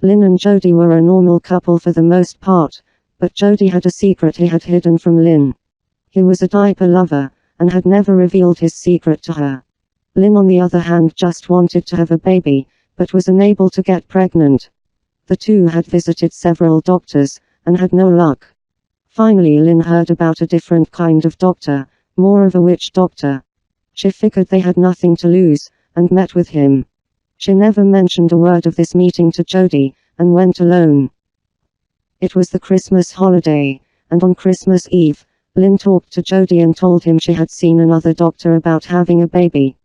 Lynn and Jody were a normal couple for the most part, but Jody had a secret he had hidden from Lynn. He was a diaper lover, and had never revealed his secret to her. Lynn on the other hand just wanted to have a baby, but was unable to get pregnant. The two had visited several doctors, and had no luck. Finally Lynn heard about a different kind of doctor, more of a witch doctor. She figured they had nothing to lose, and met with him. She never mentioned a word of this meeting to Jody, and went alone. It was the Christmas holiday, and on Christmas Eve, Lynn talked to Jody and told him she had seen another doctor about having a baby.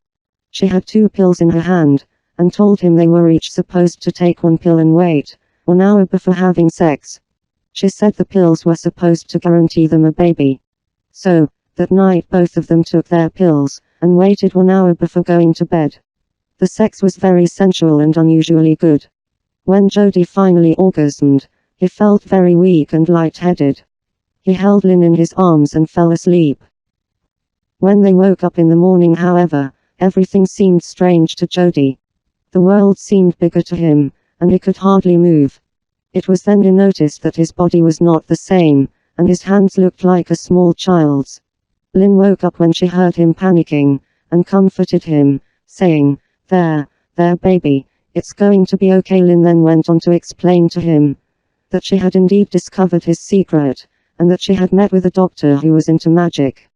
She had 2 pills in her hand, and told him they were each supposed to take 1 pill and wait 1 hour before having sex. She said the pills were supposed to guarantee them a baby. So, that night both of them took their pills, and waited 1 hour before going to bed. The sex was very sensual and unusually good. When Jody finally orgasmed, he felt very weak and lightheaded. He held Lynn in his arms and fell asleep. When they woke up in the morning, however, everything seemed strange to Jody. The world seemed bigger to him, and he could hardly move. It was then he noticed that his body was not the same, and his hands looked like a small child's. Lynn woke up when she heard him panicking, and comforted him, saying, There, baby, it's going to be okay." Lynn then went on to explain to him that she had indeed discovered his secret, and that she had met with a doctor who was into magic.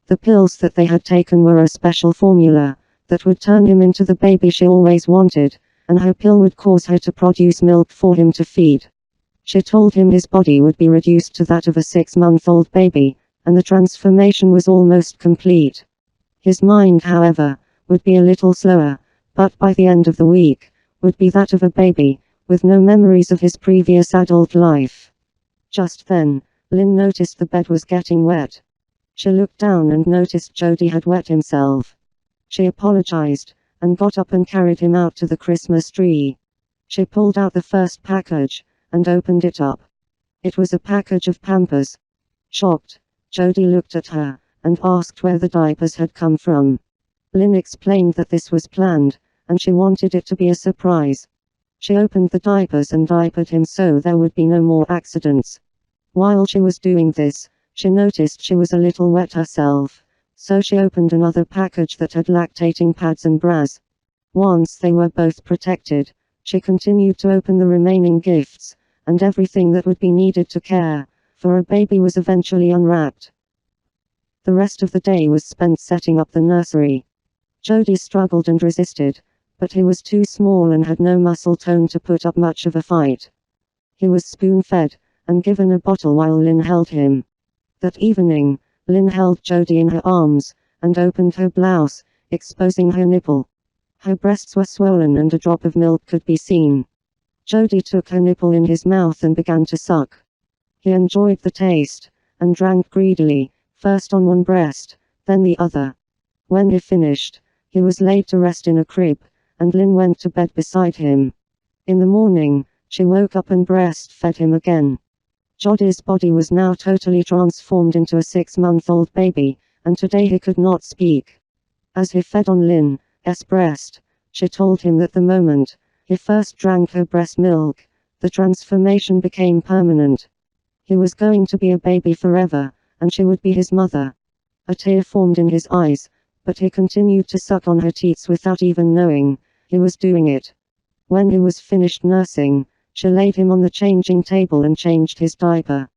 The pills that they had taken were a special formula that would turn him into the baby she always wanted, and her pill would cause her to produce milk for him to feed. She told him his body would be reduced to that of a 6-month-old baby, and the transformation was almost complete. His mind, however, would be a little slower, but by the end of the week, would be that of a baby, with no memories of his previous adult life. Just then, Lynn noticed the bed was getting wet. She looked down and noticed Jody had wet himself. She apologized, and got up and carried him out to the Christmas tree. She pulled out the first package, and opened it up. It was a package of Pampers. Shocked, Jody looked at her, and asked where the diapers had come from. Lynn explained that this was planned, and she wanted it to be a surprise. She opened the diapers and diapered him so there would be no more accidents. While she was doing this, she noticed she was a little wet herself, so she opened another package that had lactating pads and bras. Once they were both protected, she continued to open the remaining gifts, and everything that would be needed to care for a baby was eventually unwrapped. The rest of the day was spent setting up the nursery. Jody struggled and resisted, but he was too small and had no muscle tone to put up much of a fight. He was spoon-fed, and given a bottle while Lynn held him. That evening, Lynn held Jody in her arms, and opened her blouse, exposing her nipple. Her breasts were swollen and a drop of milk could be seen. Jody took her nipple in his mouth and began to suck. He enjoyed the taste, and drank greedily, first on one breast, then the other. When he finished, he was laid to rest in a crib, and Lynn went to bed beside him. In the morning, she woke up and breastfed him again. Jody's body was now totally transformed into a 6-month-old baby, and today he could not speak. As he fed on Lynn's breast, she told him that the moment he first drank her breast milk, the transformation became permanent. He was going to be a baby forever, and she would be his mother. A tear formed in his eyes, but he continued to suck on her teats without even knowing he was doing it. When he was finished nursing, she laid him on the changing table and changed his diaper.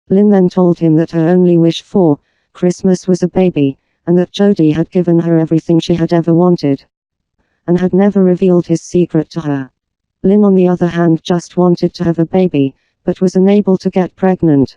Lynn then told him that her only wish for Christmas was a baby, and that Jody had given her everything she had ever wanted, and had never revealed his secret to her. Lynn on the other hand just wanted to have a baby, but was unable to get pregnant.